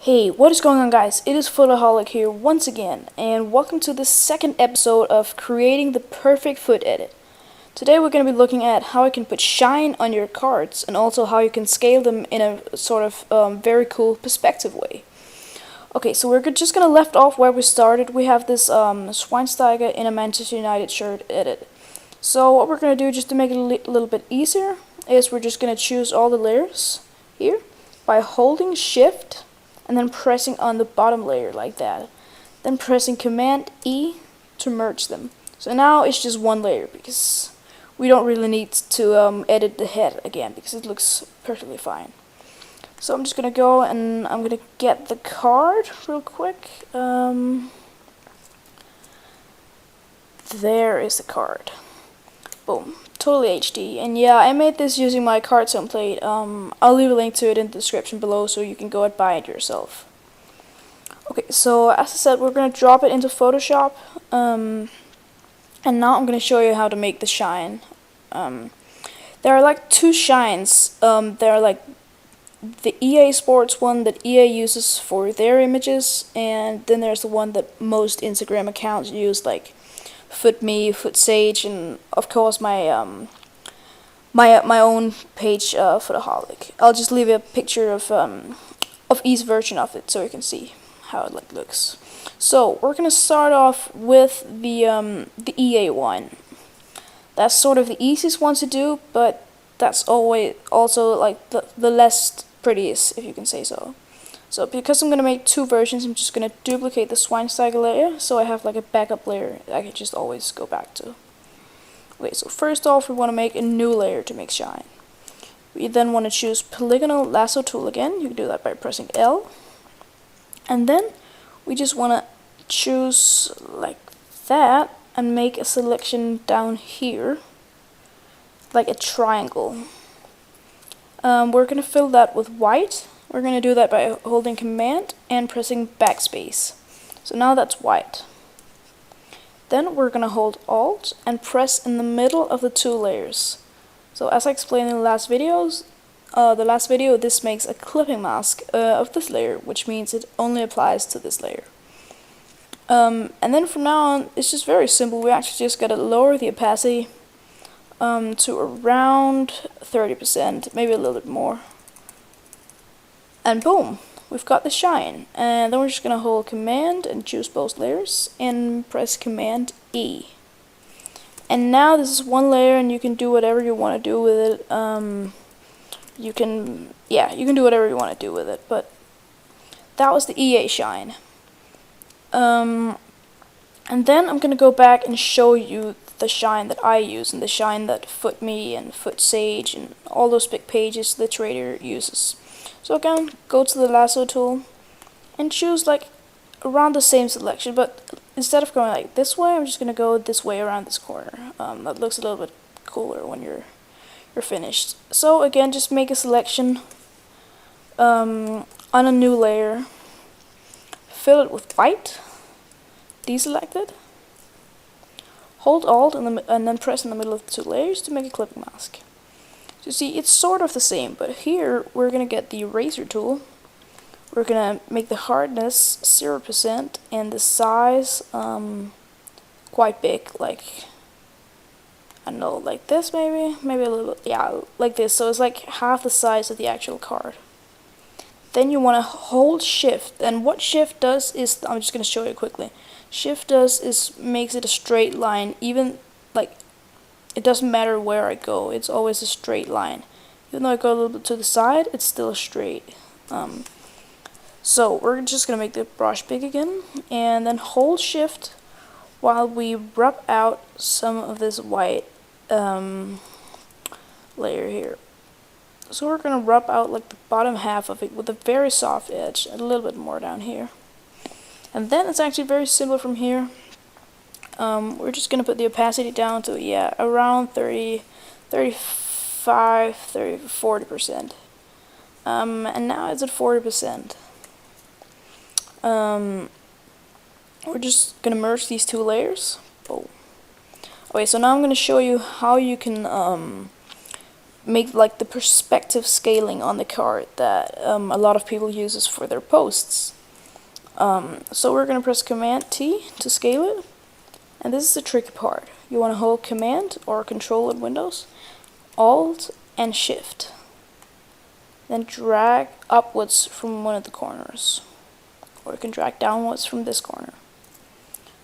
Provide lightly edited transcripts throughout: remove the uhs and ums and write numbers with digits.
Hey, what is going on, guys? It is FUTaholic here once again, and welcome to the second episode of creating the perfect FUT edit. Today we're going to be looking at how you can put shine on your cards, and also how you can scale them in a sort of very cool perspective way. Okay, so we're just going to left off where we started. We have this Schweinsteiger in a Manchester United shirt edit. So what we're going to do, just to make it a little bit easier, is we're just going to choose all the layers here by holding Shift and then pressing on the bottom layer like that. Then pressing Command E to merge them. So now it's just one layer because we don't really need to edit the head again because it looks perfectly fine. So I'm just gonna go and I'm gonna get the card real quick. There is the card. Boom. Totally HD. And yeah, I made this using my card template. I'll leave a link to it in the description below so you can go and buy it yourself. Okay, so as I said, we're going to drop it into Photoshop. And now I'm going to show you how to make the shine. There are like two shines. There are like the EA Sports one that EA uses for their images, and then there's the one that most Instagram accounts use, like FUTme, FUTsage, and of course my my own page, FUTaholic. I'll just leave a picture of each version of it so you can see how it looks. So we're gonna start off with the EA one. That's sort of the easiest one to do, but that's always also like the less prettiest, if you can say so. So because I'm going to make two versions, I'm just going to duplicate the Schweinsteiger layer, so I have like a backup layer I can just always go back to. Okay, so first off we want to make a new layer to make shine. We then want to choose polygonal lasso tool again. You can do that by pressing L. And then we just want to choose like that and make a selection down here, like a triangle. We're going to fill that with white. We're going to do that by holding Command and pressing backspace. So now that's white. Then we're going to hold Alt and press in the middle of the two layers. So as I explained in the last video, this makes a clipping mask of this layer, which means it only applies to this layer. And then from now on, it's just very simple. We actually just got to lower the opacity to around 30%, maybe a little bit more. And boom, we've got the shine. And then we're just gonna hold Command and choose both layers and press Command E. And now this is one layer, and you can do whatever you want to do with it. You can do whatever you want to do with it. But that was the EA shine. And then I'm gonna go back and show you the shine that I use and the shine that FUTme and FUTsage and all those big pages the trader uses. So again, go to the lasso tool and choose like around the same selection, but instead of going like this way, I'm just gonna go this way around this corner. That looks a little bit cooler when you're finished. So again, just make a selection on a new layer, fill it with white, deselect it, hold Alt and then press in the middle of the two layers to make a clipping mask. So you see, it's sort of the same, but here we're going to get the eraser tool. We're going to make the hardness 0% and the size quite big, like, I don't know, like this maybe a little bit, yeah, like this. So it's like half the size of the actual card. Then you want to hold Shift, and what Shift does is, I'm just going to show you quickly. Shift does is makes it a straight line, even like it doesn't matter where I go, it's always a straight line. Even though I go a little bit to the side, it's still straight. So we're just gonna make the brush big again, and then hold Shift while we rub out some of this white layer here. So we're gonna rub out like the bottom half of it with a very soft edge, a little bit more down here. And then it's actually very simple from here. We're just going to put the opacity down to, yeah, around 30, 35, 30, 40%. And now it's at 40%. We're just going to merge these two layers. Oh. Okay, so now I'm going to show you how you can make like the perspective scaling on the card that a lot of people uses for their posts. So we're gonna press Command T to scale it, and this is the tricky part. You want to hold Command or Control in Windows, Alt and Shift, then drag upwards from one of the corners, or you can drag downwards from this corner.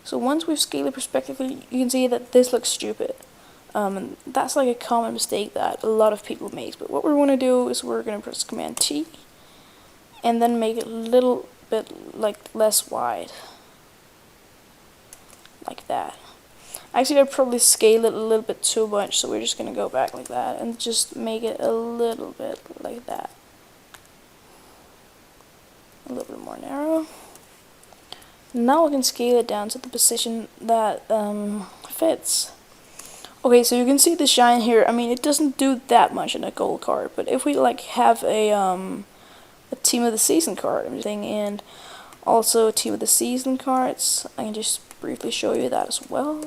So once we've scaled it perspectively, you can see that this looks stupid. And that's like a common mistake that a lot of people make. But what we want to do is we're going to press Command T and then make it a little bit like less wide, like that. Actually, I'd probably scale it a little bit too much, so we're just going to go back like that and just make it a little bit like that. A little bit more narrow. Now we can scale it down to the position that fits. Okay, so you can see the shine here. I mean, it doesn't do that much in a gold card, but if we like have a team of the season card, and also team of the season cards, I can just briefly show you that as well.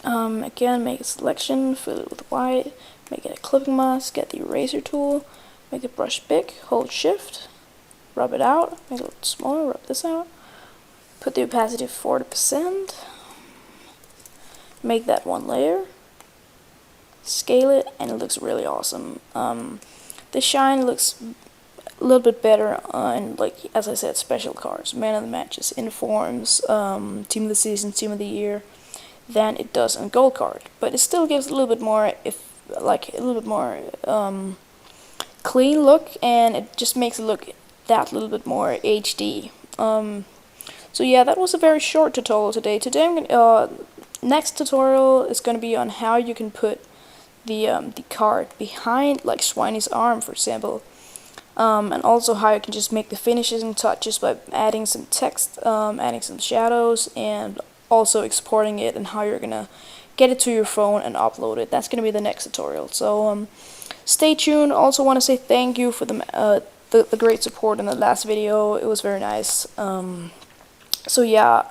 Again, make a selection, fill it with white, make it a clipping mask, get the eraser tool, make the brush big, hold shift, rub it out, make it a little smaller, rub this out, put the opacity 40%, make that one layer, scale it, and it looks really awesome. The shine looks a little bit better on, like, as I said, special cards, man of the matches, informs, team of the season, team of the year, than it does on gold card. But it still gives a little bit more, clean look, and it just makes it look that little bit more HD. So yeah, that was a very short tutorial today. Next tutorial is going to be on how you can put the card behind, like Swiney's arm, for example, and also how you can just make the finishes and touches by adding some text, adding some shadows, and also exporting it, and how you're gonna get it to your phone and upload it. That's gonna be the next tutorial. So stay tuned. Also want to say thank you for the great support in the last video. It was very nice. So yeah,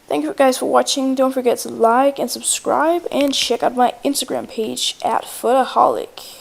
thank you guys for watching. Don't forget to like and subscribe, and check out my Instagram page at FUTaholic.